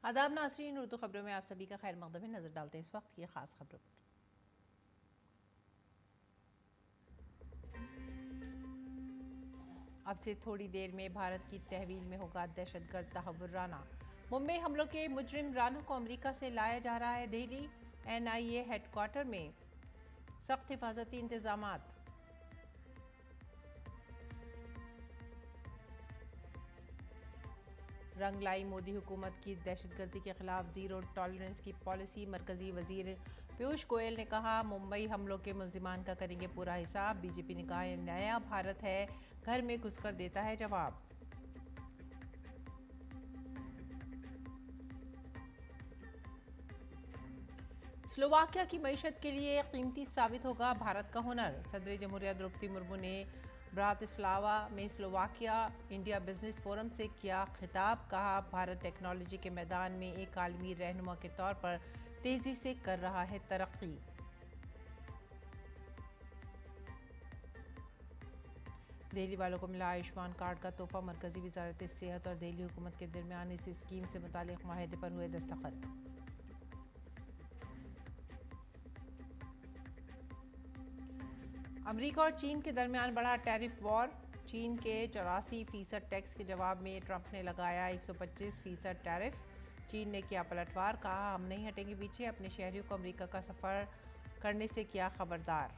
आदाब नाज़रीन, उर्दू खबरों में आप सभी का खैर मकदम है। नज़र डालते हैं इस वक्त की खास खबरों पर। अब से थोड़ी देर में भारत की तहवील में होगा दहशतगर्द तहव्वुर राना। मुंबई हमलों के मुजरिम राना को अमेरिका से लाया जा रहा है दिल्ली। NIA हेडक्वार्टर में सख्त हिफाजती इंतजामात। रंग लाई मोदी हुकूमत की दहशतगर्दी के खिलाफ जीरो टॉलरेंस की पॉलिसी। मरकजी वजीर पीयूष गोयल ने कहा, मुंबई हमलों के मुल्जिमान का करेंगे पूरा हिसाब। बीजेपी ने कहा, यह नया भारत है, घर में घुसकर देता है जवाब। स्लोवाकिया की मईशत के लिए कीमती साबित होगा भारत का हुनर। सदर जमहूरिया द्रौपदी मुर्मू ने ब्रातिस्लावा में स्लोवाकिया इंडिया बिजनेस फोरम से किया खिताब। कहा, भारत टेक्नोलॉजी के मैदान में एक आलमी रहनुमा के तौर पर तेजी से कर रहा है तरक्की। दिल्ली वालों को मिला आयुष्मान कार्ड का तोहफा। मरकजी वजारत सेहत और दिल्ली हुकूमत के दरमियान इस स्कीम से मुतालिक माहिदे पर हुए दस्तखत। अमेरिका और चीन के दरमियान बढ़ा टैरिफ वॉर। चीन के 84% टैक्स के जवाब में ट्रंप ने लगाया 125% टैरिफ। चीन ने किया पलटवार। कहा, हम नहीं हटेंगे पीछे। अपने शहरियों को अमेरिका का सफ़र करने से किया खबरदार।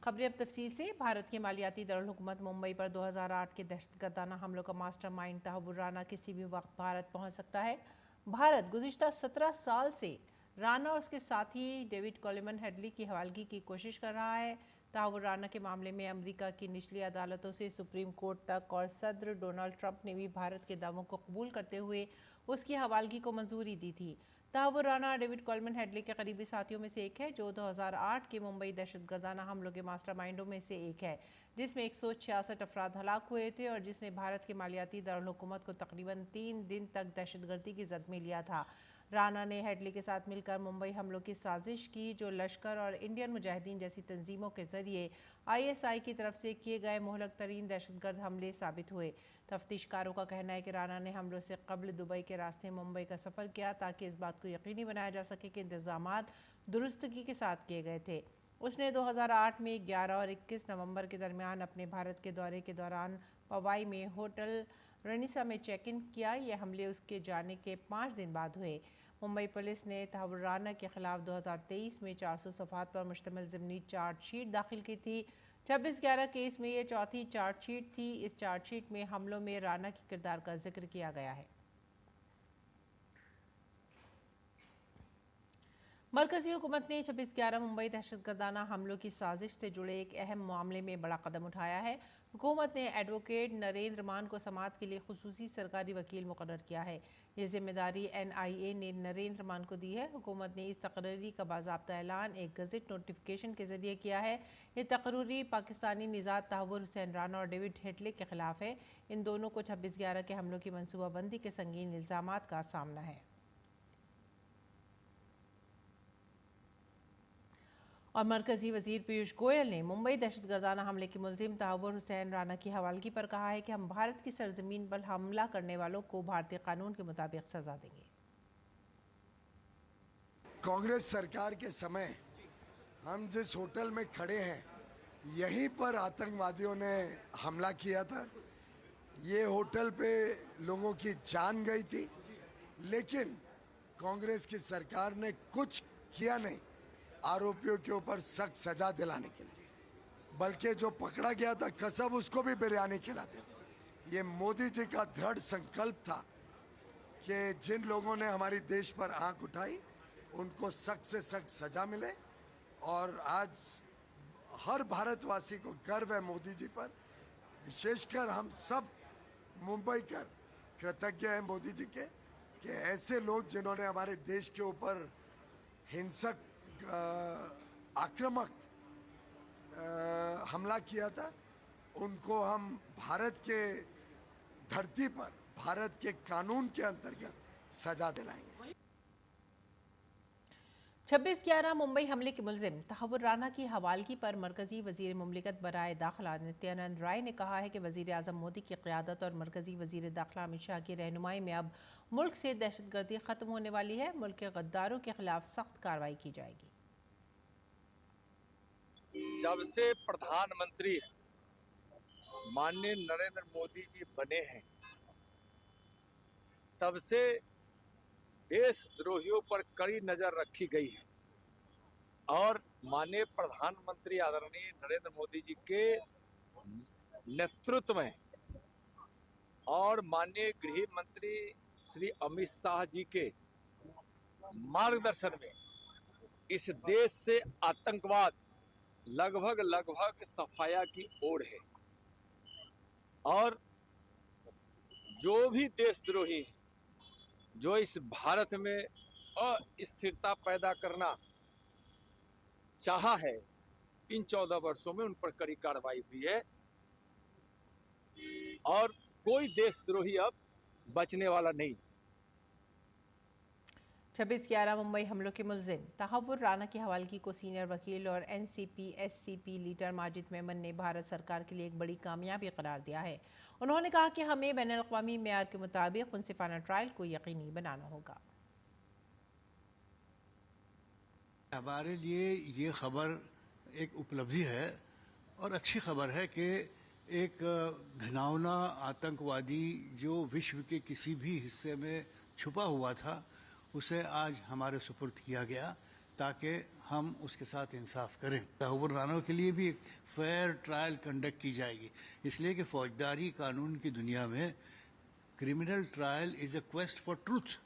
खबरें अब तफसील से। भारत के मालियाती दारुल हुकूमत मुंबई पर 2008 के दहशतगर्दाना हमलों का मास्टरमाइंड तहव्वुर राना किसी भी वक्त भारत पहुंच सकता है। भारत गुज़िश्ता 17 साल से राना और उसके साथी डेविड कोलेमन हेडली की हवालगी की कोशिश कर रहा है। तहव्वुर राना के मामले में अमेरिका की निचली अदालतों से सुप्रीम कोर्ट तक और सदर डोनाल्ड ट्रंप ने भी भारत के दावों को कबूल करते हुए उसकी हवालगी को मंजूरी दी थी। तहव्वुर राना डेविड कोलेमन हेडली के करीबी साथियों में से एक है, जो 2008 के मुंबई दहशतगर्दाना हमलों के मास्टरमाइंडों में से एक है, जिसमें 166 अफराद हलाक हुए थे और जिसने भारत के मालियाती दारुल हुकूमत को तकरीबन 3 दिन तक दहशतगर्दी की जद में लिया था। राना ने हेडली के साथ मिलकर मुंबई हमलों की साजिश की, जो लश्कर और इंडियन मुजाहिदीन जैसी तंजीमों के जरिए ISI की तरफ से किए गए मुहलक तरीन दहशतगर्द हमले साबित हुए। तफ्तीशकारों का कहना है कि राना ने हमलों से कबल दुबई के रास्ते मुंबई का सफ़र किया, ताकि इस बात को यकीनी बनाया जा सके कि इंतजामात दुरुस्तगी के साथ किए गए थे। उसने 2008 में 11 और 21 नवंबर के दरमियान अपने भारत के दौरे के दौरान पवाई में होटल रनीसा में चेक इन किया। यह हमले उसके जाने के 5 दिन बाद हुए। मुंबई पुलिस ने तहव्वुर राना के खिलाफ 2023 में 400 सफ़ात पर मुश्तमिल ज़िमनी चार्जशीट दाखिल की थी। 26/11 केस में यह चौथी चार्जशीट थी। इस चार्जशीट में हमलों में राना के किरदार का जिक्र किया गया है। मरकजी हुकूमत ने 26/11 मुंबई दहशतगर्दाना हमलों की साजिश से जुड़े एक अहम मामले में बड़ा कदम उठाया है। हुकूमत ने एडवोकेट नरेंद्र मान को समाअत के लिए खुसूसी सरकारी वकील मुकर्रर किया है। ये जिम्मेदारी NIA ने नरेंद्र मान को दी है। हुकूमत ने इस तकरीरी का बाज़ाब्ता ऐलान एक गज़ट नोटिफिकेशन के जरिए किया है। ये तकरीरी पाकिस्तानी निज़ाद तहव्वुर हुसैन राना और डेविड हेडली के खिलाफ है। इन दोनों को 26/11 के हमलों की मनसूबाबंदी के संगीन इल्ज़ामात का सामना है। और मरकजी वजीर पीयूष गोयल ने मुंबई दहशतगर्दाना हमले के मुलजिम तहव्वुर हुसैन राना की हवालगी पर कहा है कि हम भारत की सरजमीन पर हमला करने वालों को भारतीय कानून के मुताबिक सजा देंगे। कांग्रेस सरकार के समय हम जिस होटल में खड़े हैं, यहीं पर आतंकवादियों ने हमला किया था। ये होटल पे लोगों की जान गई थी, लेकिन कांग्रेस की सरकार ने कुछ किया नहीं आरोपियों के ऊपर सख्त सजा दिलाने के लिए, बल्कि जो पकड़ा गया था कसम उसको भी बिरयानी खिलाते थे। ये मोदी जी का दृढ़ संकल्प था कि जिन लोगों ने हमारी देश पर आंख उठाई उनको सख्त से सख्त सजा मिले। और आज हर भारतवासी को गर्व है मोदी जी पर, विशेषकर हम सब मुंबई कर कृतज्ञ हैं मोदी जी के कि ऐसे लोग जिन्होंने हमारे देश के ऊपर हिंसक आक्रामक हमला किया था, उनको हम भारत के धरती पर भारत के कानून के अंतर्गत सजा दिलाएंगे। 26/11 मुंबई हमले के मुलजिम तहव्वुर राना की हवालगी पर मरकजी वजीर मुमलिकत बराए दाखिला नित्यानंद राय ने कहा है कि वजीर आजम मोदी की क़यादत और मरकजी वजीर दाखिला अमित शाह की रहनुमाई में अब मुल्क से दहशतगर्दी खत्म होने वाली है। मुल्क के गद्दारों के खिलाफ सख्त कार्रवाई की जाएगी। जब से प्रधानमंत्री माननीय नरेंद्र मोदी जी बने हैं, तब से देशद्रोहियों पर कड़ी नजर रखी गई है और माननीय प्रधानमंत्री आदरणीय नरेंद्र मोदी जी के नेतृत्व में और माननीय गृह मंत्री श्री अमित शाह जी के मार्गदर्शन में इस देश से आतंकवाद लगभग सफाया की ओर है और जो भी देशद्रोही हैं, जो इस भारत में अस्थिरता पैदा करना चाहा है, इन 14 वर्षों में उन पर कड़ी कार्रवाई हुई है और कोई देशद्रोही अब बचने वाला नहीं। 26/11 मुंबई हमलों के मुलजिम तहव्वुर राना की हवालगी को सीनियर वकील और एनसीपी-एससीपी लीडर माजिद मेमन ने भारत सरकार के लिए एक बड़ी कामयाबी करार दिया है। उन्होंने कहा कि हमें बैनुल-अक़वामी मेयार के मुताबिक मुनसिफाना ट्रायल को यकीनी बनाना होगा। हमारे लिए ये खबर एक उपलब्धि है और अच्छी खबर है कि एक घिनौना आतंकवादी जो विश्व के किसी भी हिस्से में छुपा हुआ था, उसे आज हमारे सुपुर्द किया गया ताकि हम उसके साथ इंसाफ करें। तहव्वुर राना के लिए भी एक फेयर ट्रायल कंडक्ट की जाएगी, इसलिए कि फौजदारी कानून की दुनिया में criminal trial is a quest for truth,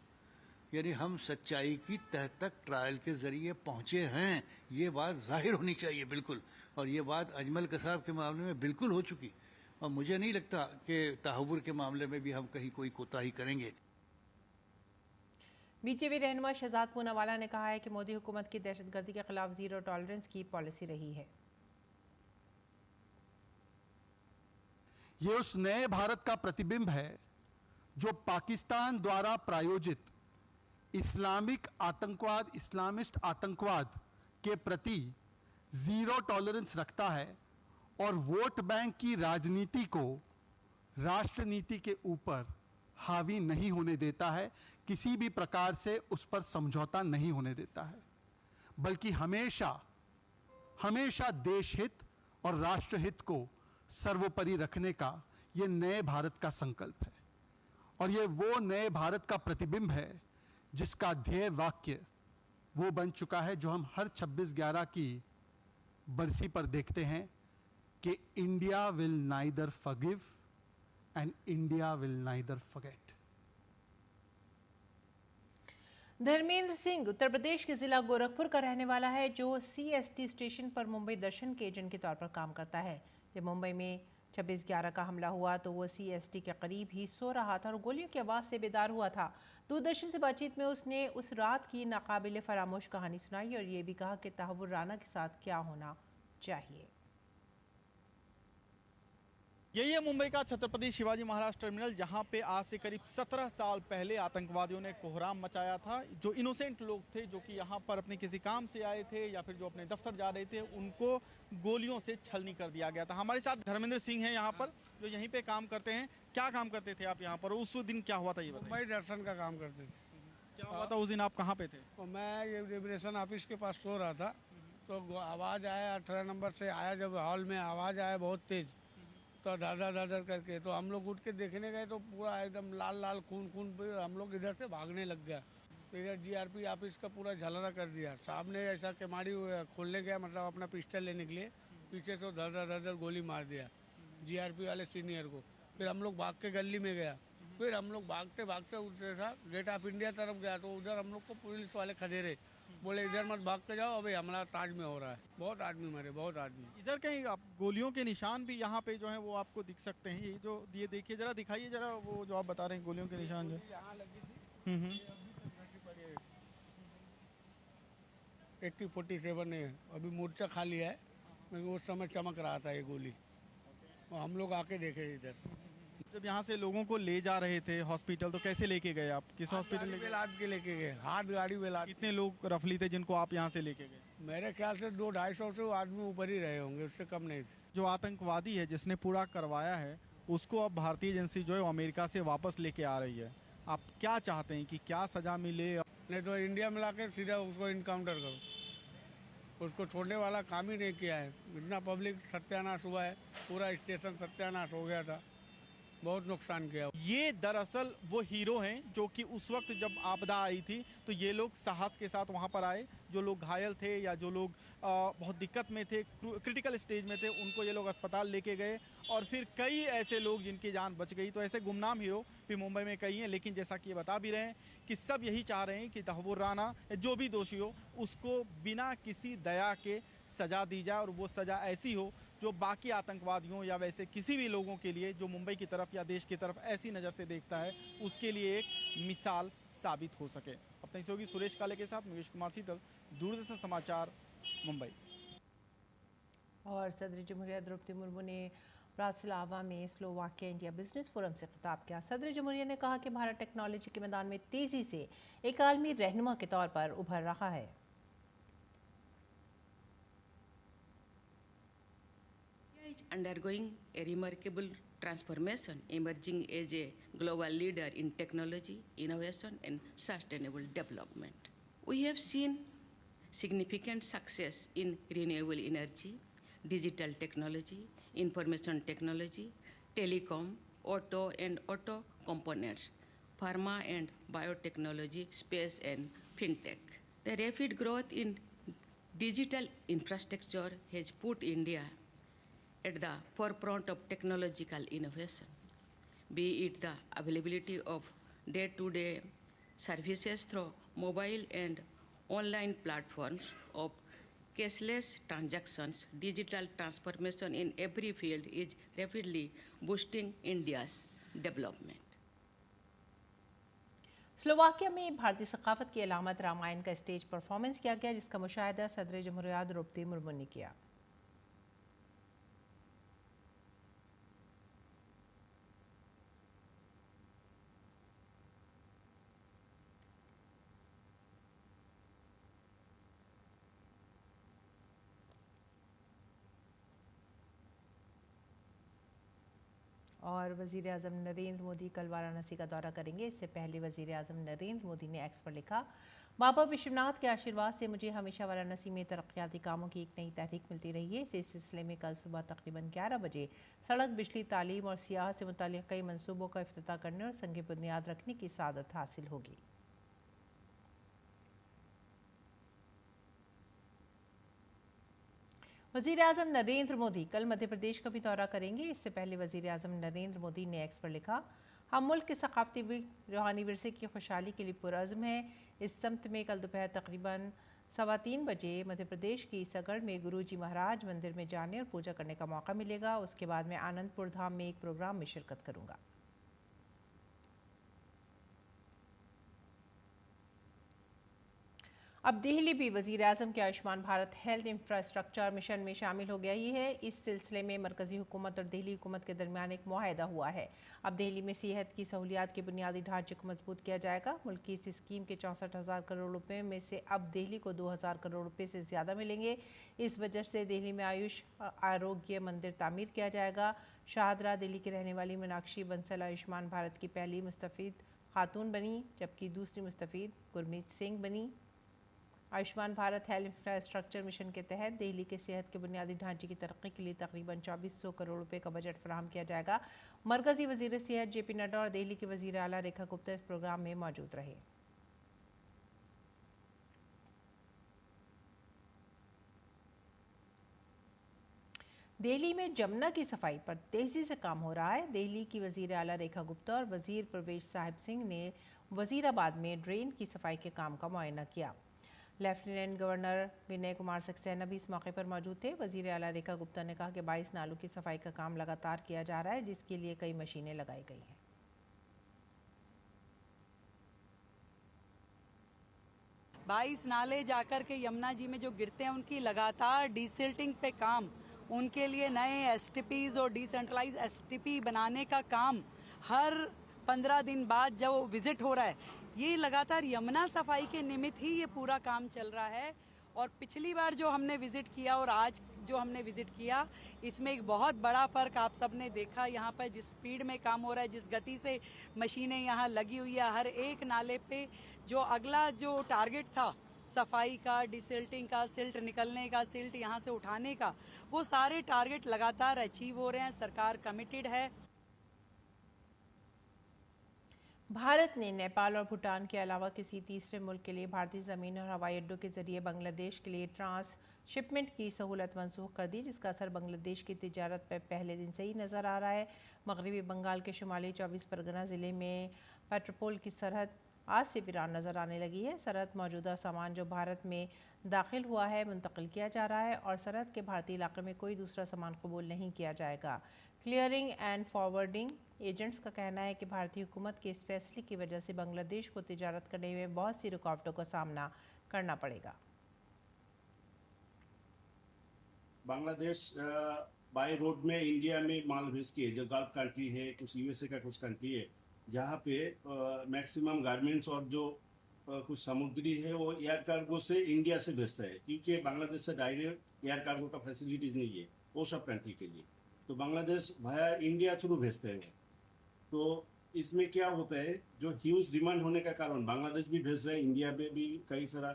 यानी हम सच्चाई की तह तक ट्रायल के ज़रिए पहुँचे हैं, ये बात जाहिर होनी चाहिए बिल्कुल। और ये बात अजमल कसाब के मामले में बिल्कुल हो चुकी और मुझे नहीं लगता कि तहव्वुर के मामले में भी हम कहीं कोई कोताही करेंगे। बीजेपी रहनुमा शहजाद पूनावाला ने कहा है कि मोदी हुकूमत की दहशतगर्दी के खिलाफ जीरो टॉलरेंस की पॉलिसी रही है। ये उस नए भारत का प्रतिबिंब है जो पाकिस्तान द्वारा प्रायोजित इस्लामिक आतंकवाद, इस्लामिस्ट आतंकवाद के प्रति जीरो टॉलरेंस रखता है और वोट बैंक की राजनीति को राष्ट्र नीति के ऊपर हावी नहीं होने देता है, किसी भी प्रकार से उस पर समझौता नहीं होने देता है, बल्कि हमेशा हमेशा देश हित और राष्ट्र हित को सर्वोपरि रखने का ये नए भारत का संकल्प है। और ये वो नए भारत का प्रतिबिंब है जिसका ध्येय वाक्य वो बन चुका है जो हम हर 26/11 की बरसी पर देखते हैं कि India will neither forgive and India will neither forget. Dharmendra Singh Uttar Pradesh के जिला गोरखपुर का रहने वाला है, जो सीएसटी स्टेशन पर मुंबई दर्शन के एजेंट के तौर पर काम करता है। जब मुंबई में 26/11 का हमला हुआ तो वो सीएसटी के करीब ही सो रहा था और गोलियों की आवाज़ से बेदार हुआ था। दूरदर्शन से बातचीत में उसने उस रात की नाकाबिले फरामोश कहानी सुनाई और ये भी कहा कि तहव्वुर राना के साथ क्या होना चाहिए। यही है मुंबई का छत्रपति शिवाजी महाराज टर्मिनल, जहां पे आज से करीब 17 साल पहले आतंकवादियों ने कोहराम मचाया था। जो इनोसेंट लोग थे, जो कि यहां पर अपने किसी काम से आए थे या फिर जो अपने दफ्तर जा रहे थे, उनको गोलियों से छलनी कर दिया गया था। हमारे साथ धर्मेंद्र सिंह हैं यहाँ पर, जो यहीं पे काम करते हैं। क्या काम करते थे आप यहाँ पर? उस दिन क्या हुआ था ये बताइए। मुंबई दर्शन का काम करते थे। क्या हुआ था उस दिन? आप कहाँ पे थे? तो मैं ये लिबरेशन ऑफिस के पास सो रहा था, तो आवाज़ आया 18 नंबर से आया, जब हॉल में आवाज़ आया बहुत तेज़, तो दादर करके, तो हम लोग उठ के देखने गए तो पूरा एकदम लाल लाल खून पे हम लोग इधर से भागने लग गया। तो इधर जीआरपी ऑफिस का पूरा झलरा कर दिया। सामने ऐसा केमाड़ी खोलने गया, मतलब अपना पिस्टल लेने के लिए, पीछे से धर गोली मार दिया जीआरपी वाले सीनियर को। फिर हम लोग भाग के गली में गया, फिर हम लोग भागते उधर था गेट ऑफ इंडिया तरफ गया, तो उधर हम लोग को पुलिस वाले खड़े रहे, बोले इधर मत भाग के जाओ, अभी हमला ताज में हो रहा है। बहुत आदमी मरे, बहुत आदमी। इधर कहीं आप गोलियों के निशान भी यहाँ पे जो है वो आपको दिख सकते हैं। ये जो ये देखिए जरा, दिखाइए जरा वो जो आप बता रहे हैं गोलियों के निशान जो यहाँ लगी थी। AK-47 है, अभी मोर्चा खाली है, लेकिन उस समय चमक रहा था ये गोली, और हम लोग आके देखे इधर। जब यहाँ से लोगों को ले जा रहे थे हॉस्पिटल तो कैसे लेके गए आप? किस हॉस्पिटल गाड़ी लेके में लाद के लेके गए, हाथ गाड़ी में लाद। कितने लोग रफली थे जिनको आप यहाँ से लेके गए? मेरे ख्याल से 200-250 से आदमी ऊपर ही रहे होंगे, उससे कम नहीं थे। जो आतंकवादी है जिसने पूरा करवाया है उसको अब भारतीय एजेंसी जो है वो अमेरिका से वापस लेके आ रही है। आप क्या चाहते हैं कि क्या सजा मिले? नहीं तो इंडिया में लाके सीधा उसको इनकाउंटर करो, उसको छोड़ने वाला काम ही नहीं किया है। इतना पब्लिक सत्यानाश हुआ है, पूरा स्टेशन सत्यानाश हो गया था, बहुत नुकसान किया। ये दरअसल वो हीरो हैं जो कि उस वक्त जब आपदा आई थी तो ये लोग साहस के साथ वहाँ पर आए। जो लोग घायल थे या जो लोग बहुत दिक्कत में थे, क्रिटिकल स्टेज में थे, उनको ये लोग अस्पताल लेके गए और फिर कई ऐसे लोग जिनकी जान बच गई। तो ऐसे गुमनाम हीरो भी मुंबई में कई हैं, लेकिन जैसा कि ये बता भी रहे हैं कि सब यही चाह रहे हैं कि तहव्वुर राना जो भी दोषी हो उसको बिना किसी दया के सज़ा दी जाए और वो सज़ा ऐसी हो जो बाकी आतंकवादियों या वैसे किसी भी लोगों के लिए जो मुंबई की तरफ या देश की तरफ ऐसी नज़र से देखता है उसके लिए एक मिसाल साबित हो सके। अपने सहयोगी सुरेश काले के साथ मुकेश कुमार शीतल, दूरदर्शन समाचार, मुंबई। और सदर जमहूरिया द्रौपदी मुर्मू ने ब्रातिस्लावा में स्लोवाकिया इंडिया बिजनेस फोरम से खिताब किया। सदर जमहूरिया ने कहा कि भारत टेक्नोलॉजी के मैदान में तेजी से एक आलमी रहनुमा के तौर पर उभर रहा है। Undergoing a remarkable transformation, emerging as a global leader in technology, innovation, and sustainable development. We have seen significant success in renewable energy, digital technology, information technology, telecom, auto and auto components, pharma and biotechnology, space and fintech. The rapid growth in digital infrastructure has put India at the forefront of technological innovation, be it the availability of day-to-day services through mobile and online platforms, of cashless transactions. Digital transformation in every field is rapidly boosting India's development. Slovakia में भारतीय सकाफत की अलामत रामायण का stage performance किया गया, जिसका मुशाहिदा सदर जमहूरिया द्रौपदी मुर्मू ने किया। और वज़ीर आज़म नरेंद्र मोदी कल वाराणसी का दौरा करेंगे। इससे पहले वज़ीर आज़म नरेंद्र मोदी ने एक्स पर लिखा, बाबा विश्वनाथ के आशीर्वाद से मुझे हमेशा वाराणसी में तरक्याती कामों की एक नई तहरीक मिलती रही है। इस सिलसिले में कल सुबह तकरीबन 11 बजे सड़क, बिजली, तालीम और सियाहत से मुताल्लिक़ कई मनसूबों का इफ्तिताह करने और संग बुनियाद रखने की सादत हासिल होगी। वज़ीर आज़म नरेंद्र मोदी कल मध्य प्रदेश का भी दौरा करेंगे। इससे पहले वज़ीर आज़म नरेंद्र मोदी ने एक्स पर लिखा, हम मुल्क के सकाफती रूहानी विरसे की खुशहाली के लिए पुरअज़्म हैं। इस समत में कल दोपहर तकरीबन 3:15 बजे मध्य प्रदेश की ईसागढ़ में गुरुजी महाराज मंदिर में जाने और पूजा करने का मौका मिलेगा। उसके बाद मैं आनंदपुर धाम में एक प्रोग्राम में शिरकत करूँगा। अब दिल्ली भी वज़ीर आज़म के Ayushman Bharat health infrastructure mission में शामिल हो गया ही है। इस सिलसिले में मरकज़ी हुकूमत और दिल्ली हुकूमत के दरमियान एक मुआहदा हुआ है। अब दिल्ली में सेहत की सहूलियात के बुनियादी ढांचे को मजबूत किया जाएगा। मुल्क की इस स्कीम के 64,000 करोड़ रुपए में से अब दिल्ली को 2,000 करोड़ रुपए से ज़्यादा मिलेंगे। इस वजह से दिल्ली में आयुष आरोग्य मंदिर तामीर किया जाएगा। शाहदरा दिल्ली की रहने वाली मीनाक्षी बंसल आयुष्मान भारत की पहली मुस्तफ़ीद खातून बनी, जबकि दूसरी मुस्तफ़ीद गुरमीत सिंह बनी। Ayushman Bharat health infrastructure mission के तहत दिल्ली के सेहत के बुनियादी ढांचे की तरक्की के लिए तकरीबन 2400 करोड़ रुपए का बजट फराहम किया जाएगा। मरकज़ी वज़ीर सेहत जेपी नड्डा और दिल्ली के वज़ीर आला रेखा गुप्ता इस प्रोग्राम में मौजूद रहे। दिल्ली में जमुना की सफाई पर तेजी से काम हो रहा है। दिल्ली की वज़ीर आला रेखा गुप्ता और वज़ीर परवेश साहिब सिंह ने वज़ीराबाद में ड्रेन की सफाई के काम का मुआयना किया। लेफ्टिनेंट गवर्नर विनय कुमार सक्सेना भी इस मौके पर मौजूद थे। वज़ीर आला रेखा गुप्ता ने कहा कि 22 नालों की सफाई का काम लगातार किया जा रहा है, जिसके लिए कई मशीनें लगाई गई हैं। 22 नाले जाकर के यमुना जी में जो गिरते हैं उनकी लगातार डिसिल्टिंग पे काम, उनके लिए नए एसटीपीज और डिसेंट्रलाइज एसटीपी बनाने का काम हर 15 दिन बाद जब वो विजिट हो रहा है, ये लगातार यमुना सफाई के निमित्त ही ये पूरा काम चल रहा है। और पिछली बार जो हमने विजिट किया और आज जो हमने विजिट किया, इसमें एक बहुत बड़ा फ़र्क आप सब ने देखा। यहाँ पर जिस स्पीड में काम हो रहा है, जिस गति से मशीनें यहाँ लगी हुई है, हर एक नाले पे जो अगला जो टारगेट था सफाई का, डिसिल्टिंग का, सिल्ट निकलने का, सिल्ट यहाँ से उठाने का, वो सारे टारगेट लगातार अचीव हो रहे हैं। सरकार कमिटेड है। भारत ने नेपाल और भूटान के अलावा किसी तीसरे मुल्क के लिए भारतीय ज़मीन और हवाई अड्डों के जरिए बांग्लादेश के लिए ट्रांसशिपमेंट की सहूलत मंसूख कर दी, जिसका असर बांग्लादेश की तिजारत पर पहले दिन से ही नज़र आ रहा है। मगरबी बंगाल के शुमाली 24 परगना ज़िले में पेट्रोपोल की सरहद आज से वीरान नज़र आने लगी है। सरहद मौजूदा सामान जो भारत में दाखिल हुआ है मुंतकिल किया जा रहा है और सरहद के भारतीय इलाके में कोई दूसरा सामान कबूल नहीं किया जाएगा। क्लियरिंग एंड फॉरवर्डिंग एजेंट्स का कहना है कि भारतीय हुकूमत के इस फैसले की वजह से बांग्लादेश को तिजारत करने में बहुत सी रुकावटों का सामना करना पड़ेगा। बांग्लादेश बाय रोड में इंडिया में माल भेजती है, जो गल्फ कंट्री है, कुछ यूएसए का कुछ कंट्री है, जहाँ पे मैक्सिमम गारमेंट्स और जो कुछ समुद्री है वो एयर कार्गो से इंडिया से भेजता है, क्योंकि बांग्लादेश से डायरेक्ट एयर कार्गो का फैसिलिटीज़ नहीं है वो सब कंट्री के लिए। तो बांग्लादेश भाया इंडिया थ्रू भेजते हैं। तो इसमें क्या होता है, जो ह्यूज डिमांड होने का कारण बांग्लादेश भी भेज रहे हैं, इंडिया में भी कई सारा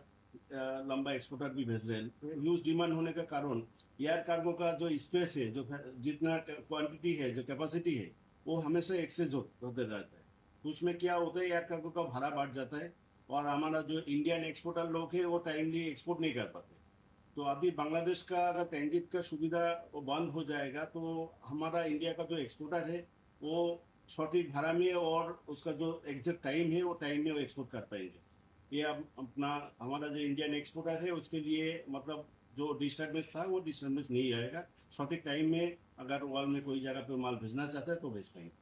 लंबा एक्सपोर्टर भी भेज रहे हैं। ह्यूज डिमांड होने का कारण एयर कार्गो का जो स्पेस है, जो जितना क्वांटिटी है, जो कैपेसिटी है, वो हमेशा एक्सेस होते रहता है। तो उसमें क्या होता है, एयर कार्गो का भाड़ा बढ़ जाता है और हमारा जो इंडियन एक्सपोर्टर लोग है वो टाइमली एक्सपोर्ट नहीं कर पाते। तो अभी बांग्लादेश का अगर ट्रांजिट का सुविधा वो बंद हो जाएगा तो हमारा इंडिया का जो एक्सपोर्टर है वो सटीक भाड़ा में और उसका जो एग्जैक्ट टाइम है वो टाइम में वो एक्सपोर्ट कर पाएंगे। ये अब अपना हमारा जो इंडियन एक्सपोर्टर है उसके लिए मतलब जो डिस्टर्बेंस था वो डिस्टर्बेंस नहीं रहेगा। सटीक टाइम में अगर वर्ल्ड में कोई जगह पे माल भेजना चाहता है तो भेज पाएंगे।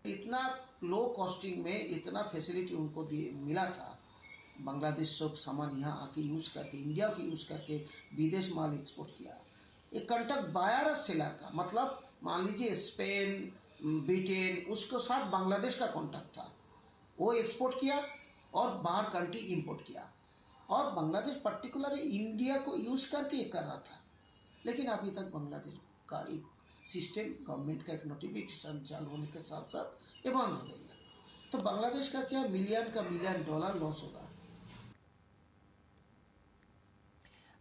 इतना लो कॉस्टिंग में इतना फैसिलिटी उनको मिला था। बांग्लादेश सब सामान यहाँ आके यूज़ करके, इंडिया के यूज़ करके विदेश माल एक्सपोर्ट किया। एक कंट्रैक्ट बायर सेलर का मतलब मान लीजिए स्पेन, ब्रिटेन, उसके साथ बांग्लादेश का कॉन्ट्रैक्ट था, वो एक्सपोर्ट किया और बाहर कंट्री इंपोर्ट किया। और बांग्लादेश पर्टिकुलरली इंडिया को यूज़ करके ये कर रहा था, लेकिन अभी तक बांग्लादेश का एक सिस्टम, गवर्नमेंट का एक नोटिफिकेशन चालू होने के साथ साथ ये बंद हो गया। तो बांग्लादेश का क्या मिलियन का मिलियन डॉलर लॉस होगा।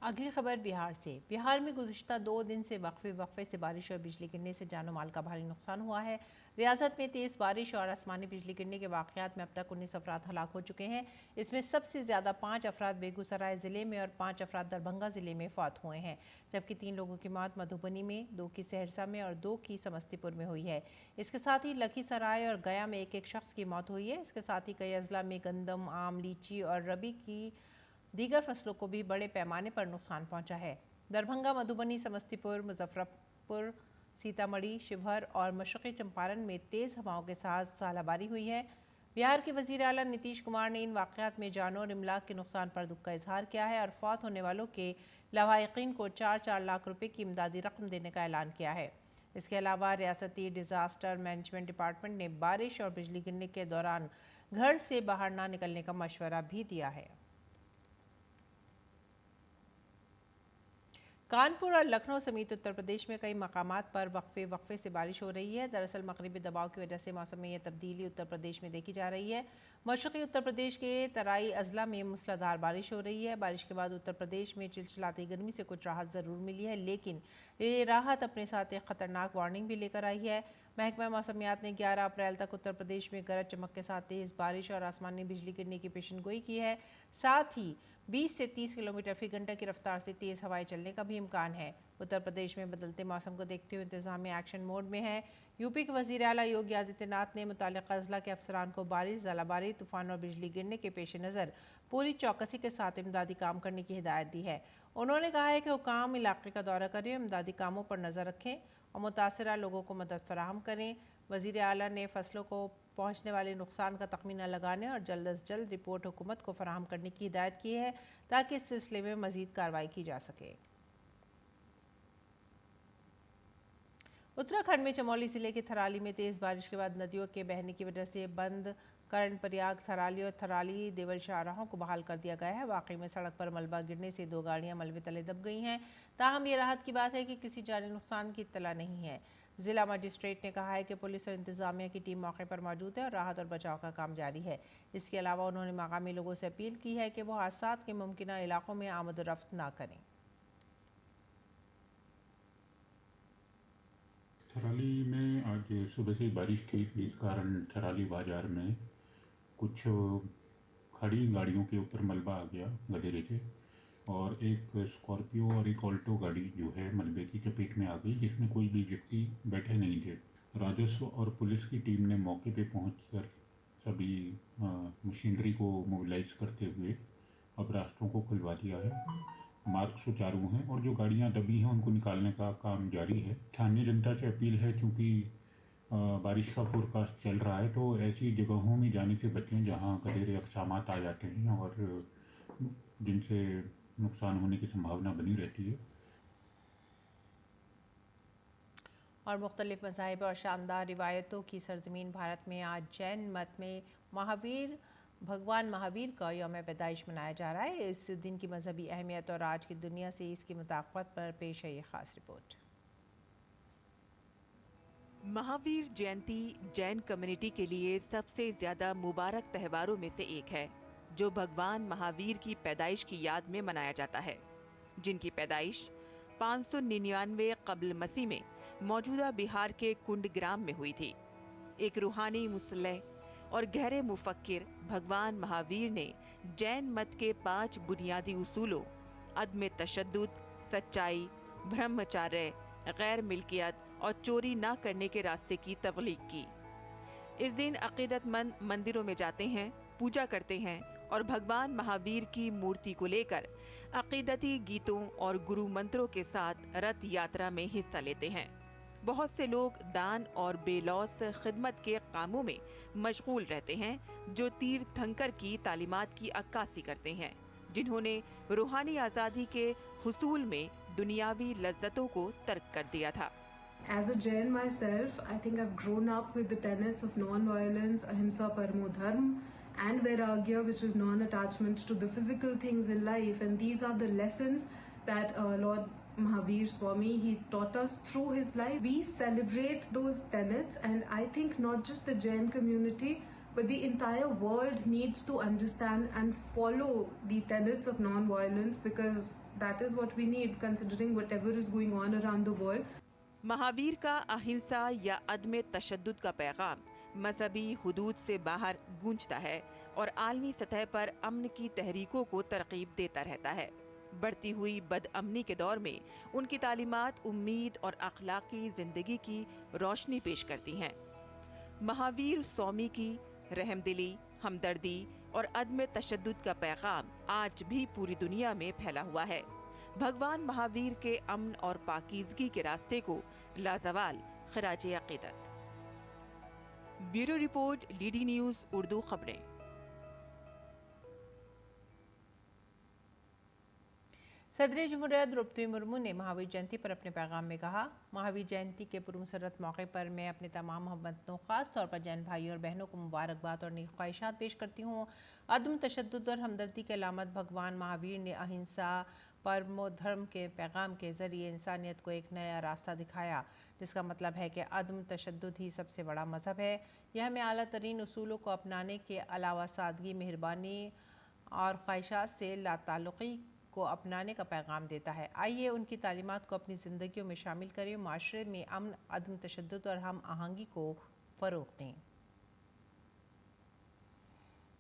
अगली खबर बिहार से। बिहार में गुज़िश्ता 2 दिन से वक्फे से बारिश और बिजली गिरने से जानो माल का भारी नुकसान हुआ है। रियासत में तेज़ बारिश और आसमानी बिजली गिरने के वाक़यात में अब तक 19 अफराद हलाक हो चुके हैं। इसमें सबसे ज़्यादा 5 अफराद बेगूसराय ज़िले में और 5 अफराद दरभंगा ज़िले में फौत हुए हैं, जबकि 3 लोगों की मौत मधुबनी में, 2 की सहरसा में और 2 की समस्तीपुर में हुई है। इसके साथ ही लखीसराय और गया में एक शख्स की मौत हुई है। इसके साथ ही कई अजला में गंदम, आम, लीची और रबी की दीगर फसलों को भी बड़े पैमाने पर नुकसान पहुंचा है। दरभंगा, मधुबनी, समस्तीपुर, मुजफ्फरपुर, सीतामढ़ी, शिवहर और मशरक़ी चंपारण में तेज़ हवाओं के साथ सालाबारी हुई है। बिहार के वज़ीर आला नीतीश कुमार ने इन वाक़यात में जानों और इमलाक के नुकसान पर दुख का इजहार किया है और फौत होने वालों के लवाहिकीन को 4-4 लाख रुपए की इमदादी रकम देने का ऐलान किया है। इसके अलावा रियासती डिज़ास्टर मैनेजमेंट डिपार्टमेंट ने बारिश और बिजली गिरने के दौरान घर से बाहर ना निकलने का मशवरा भी दिया है। कानपुर और लखनऊ समेत उत्तर प्रदेश में कई मकामात पर वक्फे से बारिश हो रही है। दरअसल मगरिबी दबाव की वजह से मौसम में यह तब्दीली उत्तर प्रदेश में देखी जा रही है। मशरक़ी उत्तर प्रदेश के तराई अजला में मूसलाधार बारिश हो रही है। बारिश के बाद उत्तर प्रदेश में चिलचिलाती गर्मी से कुछ राहत ज़रूर मिली है, लेकिन ये राहत अपने साथ एक ख़तरनाक वार्निंग भी लेकर आई है। महकमा मौसमियात ने 11 अप्रैल तक उत्तर प्रदेश में गरज चमक के साथ तेज़ बारिश और आसमानी बिजली गिरने की पेशेनगोई की है। साथ ही 20 से 30 किलोमीटर फी घंटे की रफ्तार से तेज़ हवाएं चलने का भी इम्कान है। उत्तर प्रदेश में बदलते मौसम को देखते हुए इंतजामिया एक्शन मोड में है। यूपी के वज़ीर आला योगी आदित्यनाथ ने मुताल्लिक़ा अज़ला के अफसरान को बारिश, ज़लाबारी, तूफ़ान और बिजली गिरने के पेश नज़र पूरी चौकसी के साथ इमदादी काम करने की हिदायत दी है। उन्होंने कहा है कि हुकाम इलाके का दौरा करें, इमदादी कामों पर नज़र रखें और मुतासरा लोगों को मदद फराहम करें। वज़ीर आला ने फसलों को पहुँचने वाले नुकसान का तखमीना लगाने और जल्द अज जल्द रिपोर्ट हुकूमत को फराहम करने की हिदायत की है, ताकि इस सिलसिले में मज़ीद कार्रवाई की जा सके। उत्तराखंड में चमोली जिले के थराली में तेज बारिश के बाद नदियों के बहने की वजह से बंद कर्णप्रयाग थराली और थराली देवल शाहराहों को बहाल कर दिया गया है। वाकई में सड़क पर मलबा गिरने से 2 गाड़ियां मलबे तले दब गई हैं। ताहम ये राहत की बात है कि किसी जानी नुकसान की इत्तला नहीं है। जिला मजिस्ट्रेट ने कहा है कि पुलिस और इंतजामिया की टीम मौके पर मौजूद है और राहत और बचाव का काम जारी है। इसके अलावा उन्होंने मकामी लोगों से अपील की है कि वो हादसात के मुमकिन इलाकों में आमद-ओ-रफ्त ना करें। थराली में आज सुबह से बारिश थी, जिस कारण थराली बाजार में कुछ खड़ी गाड़ियों के ऊपर मलबा आ गया गधेरे से, और एक स्कॉर्पियो और एक ऑल्टो गाड़ी जो है मलबे की चपेट में आ गई, जिसमें कोई भी व्यक्ति बैठे नहीं थे। राजस्व और पुलिस की टीम ने मौके पे पहुंचकर सभी मशीनरी को मोबिलाइज करते हुए अब रास्तों को खुलवा दिया है। मार्ग सुचारू हैं और जो गाड़ियां दबी हैं उनको निकालने का काम जारी है। स्थानीय जनता से अपील है, चूँकि बारिश का फोरकास्ट चल रहा है, तो ऐसी जगहों में जाने से बचें जहां गधेरे अकसामात आ जाते हैं और जिनसे नुकसान होने की संभावना बनी रहती है। और मुख्तलिफ मज़ाहिब और शानदार रिवायतों की सरजमीन भारत में आज जैन मत में भगवान महावीर का यौम पैदाइश मनाया जा रहा है। इस दिन की मजहबी अहमियत और आज की दुनिया से इसकी मुताबिकत पर पेश है ये खास रिपोर्ट। महावीर जयंती जैन कम्युनिटी के लिए सबसे ज्यादा मुबारक त्योहारों में से एक है, जो भगवान महावीर की पैदाइश की याद में मनाया जाता है, जिनकी पैदाइश 599 कब्ल मसीह में मौजूदा बिहार के कुंडग्राम में हुई थी। एक रूहानी मुसल्लह और गहरे मुफक्किर भगवान महावीर ने जैन मत के 5 बुनियादी उसूलों अदम तशद्दुद, सच्चाई, ब्रह्मचर्य, गैर मिल्कियत और चोरी ना करने के रास्ते की तबलीग की। इस दिन अकीदतमंद मंदिरों में जाते हैं, पूजा करते हैं और भगवान महावीर की मूर्ति को लेकर अकीदती गीतों और गुरु मंत्रों के साथ रथ यात्रा में हिस्सा लेते हैं। बहुत से लोग दान और बेलौस खिदमत के कामों में मशगूल रहते हैं, जो तीर्थंकर की तालीमात की अक्कासी करते हैं, जिन्होंने रूहानी आज़ादी के हुसूल में दुनियावी लज्जतों को तर्क कर दिया था। As a Jain myself, I think I've grown up with the tenets of non-violence, ahimsa paramo dharma, and vairagya, which is non-attachment to the physical things in life. And these are the lessons that Lord Mahavir Swami, he taught us through his life. We celebrate those tenets, and I think not just the Jain community, but the entire world needs to understand and follow the tenets of non-violence, because that is what we need, considering whatever is going on around the world. Mahavir का अहिंसा या अदम तशद्दुद का पैगाम मजहबी हुदूद से बाहर गूंजता है और आलमी सतह पर अमन की तहरीकों को तरकीब देता रहता है। बढ़ती हुई बदअमनी के दौर में उनकी तालीमात उम्मीद और अखलाकी जिंदगी की रोशनी पेश करती हैं। महावीर स्वामी की रहमदिली, हमदर्दी और अदम तशद्दुद का पैगाम आज भी पूरी दुनिया में फैला हुआ है। भगवान महावीर के अमन और पाकीज़गी के रास्ते को लाजवाल खराजे अक़ीदत। Bureau report, DD news Urdu खबरें। सदर जमहूरियत द्रौपदी मुर्मू ने महावीर जयंती पर अपने पैगाम में कहा, महावीर जयंती के पुरमसरत मौके पर मैं अपने तमाम हमवतनों, ख़ास तौर पर जैन भाइयों और बहनों को मुबारकबाद और नेक ख्वाहिशात पेश करती हूँ। अदम तशद्दुद और हमदर्दी के अलामत भगवान महावीर ने अहिंसा परमो धर्म के पैगाम के ज़रिए इंसानियत को एक नया रास्ता दिखाया, जिसका मतलब है कि अदम तशद्दुद ही सबसे बड़ा मज़हब है। यह हमें आला तरीन उसूलों को अपनाने के अलावा सादगी, मेहरबानी और ख्वाहिशात से लाताल्लुक़ी को अपनाने का पैगाम देता है। आइए उनकी तालीमात को अपनी ज़िंदगियों में शामिल करें, माशरे में अमन, अदम तशद्दुद और हम आहंगी को फ़रोग़ दें।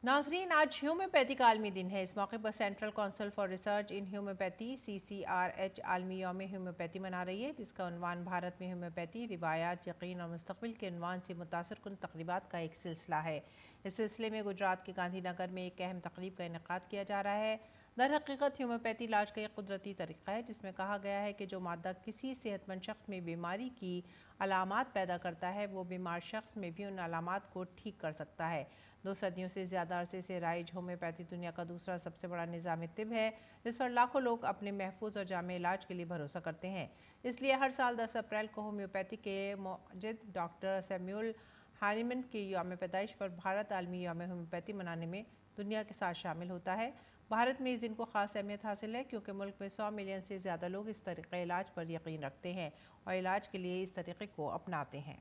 नाज़रीन, आज होम्योपैथिक आलमी दिन है। इस मौके पर central council for research in homeopathy CCRH आलमी यौम होम्योपैथी मना रही है, जिसका उन्वान भारत में होम्योपैथी, रिवायात, यकीन और मुस्तक़बिल के उन्वान से मुतासिर कुन तक़रीबात का एक सिलसिला है। इस सिलसिले में गुजरात के गांधीनगर में एक अहम तक़रीब का इनेकाद किया जा रहा है। दर हकीकत होम्योपैथी इलाज का एक कुदरती तरीका है जिसमें कहा गया है कि जो मादा किसी सेहतमंद शख्स में बीमारी की अलामात पैदा करता है वो बीमार शख्स में भी उन अलामात को ठीक कर सकता है। 2 सदियों से ज़्यादा अरसे से राइज होम्योपैथी दुनिया का दूसरा सबसे बड़ा निज़ाम तिब है जिस पर लाखों लोग अपने महफूज और जामे इलाज के लिए भरोसा करते हैं। इसलिए हर साल 10 अप्रैल को होम्योपैथी के मुजिद डॉक्टर सैमुअल हानीमैन की यौम पैदाइश पर भारत आलमी यौम होम्योपैथी मनाने में दुनिया के साथ शामिल होता है। भारत में इस दिन को ख़ास अहमियत हासिल है क्योंकि मुल्क में 100 मिलियन से ज़्यादा लोग इस तरीक़े इलाज पर यकीन रखते हैं और इलाज के लिए इस तरीक़े को अपनाते हैं।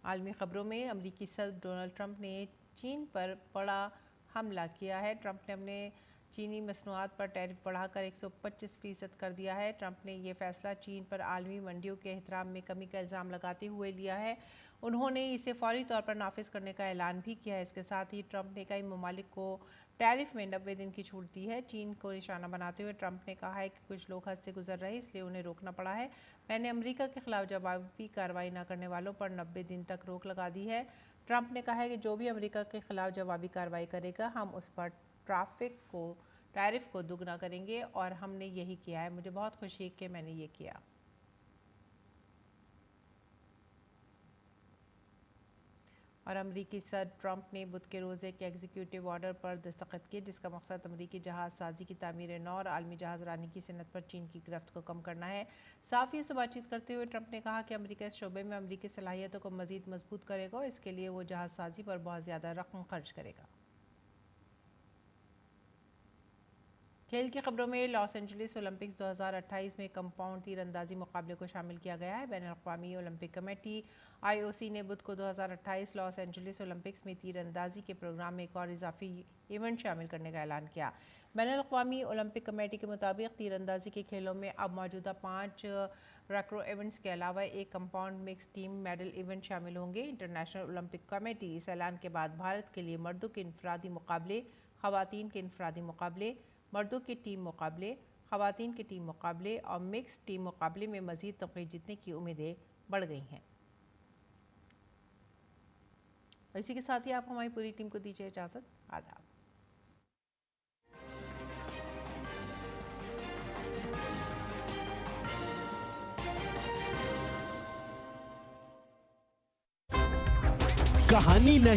आलमी ख़बरों में अमरीकी सदर डोनाल्ड ट्रंप ने चीन पर बड़ा हमला किया है। ट्रंप ने अपने चीनी मसनूआत पर टैरिफ बढ़ाकर 125% कर दिया है। ट्रंप ने यह फैसला चीन पर आलमी मंडियों के एहतराम में कमी का इल्ज़ाम लगाते हुए लिया है। उन्होंने इसे फौरी तौर पर नाफिज करने का ऐलान भी किया है। इसके साथ ही ट्रंप ने कई ममालिक को टैरिफ में 90 दिन की छूट दी है। चीन को निशाना बनाते हुए ट्रंप ने कहा है कि कुछ लोग हद से गुजर रहे इसलिए उन्हें रोकना पड़ा है। मैंने अमेरिका के खिलाफ जवाबी कार्रवाई न करने वालों पर 90 दिन तक रोक लगा दी है। ट्रंप ने कहा है कि जो भी अमेरिका के खिलाफ जवाबी कार्रवाई करेगा हम उस पर टैरिफ को दुगना करेंगे और हमने यही किया है। मुझे बहुत खुशी है कि मैंने ये किया। और अमरीकी सदर ट्रंप ने बुध के रोज़ एक एग्जीक्यूटिव ऑर्डर पर दस्तखत किए जिसका मकसद अमरीकी जहाज़ साजी की तामीर नौ और आलमी जहाज़ रानी की सनत पर चीन की गिरफ्त को कम करना है। सहाफ़ियों से बातचीत करते हुए ट्रंप ने कहा कि अमरीका इस शोबे में अमरीकी सलाहियतों को मज़ीद मजबूत करेगा और इसके लिए वो जहाज़ साजी पर बहुत ज़्यादा रकम खर्च करेगा। खेल की खबरों में लॉस एंजलिस ओलंपिक्स 2028 में कंपाउंड तीरंदाजी मुकाबले को शामिल किया गया है। बैनुल-अक़वामी ओलंपिक कमेटी IOC ने बुध को 2028 लॉस एंजलिस ओलंपिक्स में तीरंदाजी के प्रोग्राम में एक और इजाफी इवेंट शामिल करने का ऐलान किया। बैनुल-अक़वामी ओलंपिक कमेटी के मुताबिक तीरंदाजी के खेलों में अब मौजूदा 5 रैक्रो इवेंट्स के अलावा एक compound mix team medal event शामिल होंगे। इंटरनेशनल ओलंपिक कमेटी इस ऐलान के बाद भारत के लिए मर्दों के इनफरादी मुकाबले, ख़वातीन के इनफरादी मुकाबले, मर्दों के टीम मुकाबले, ख़वातीन के टीम मुकाबले और मिक्स टीम मुकाबले में मज़ीद तमग़े जीतने की उम्मीदें बढ़ गई हैं। इसी के साथ ही आप हमारी पूरी टीम को दीजिए इजाज़त। आदाब। कहानी नहीं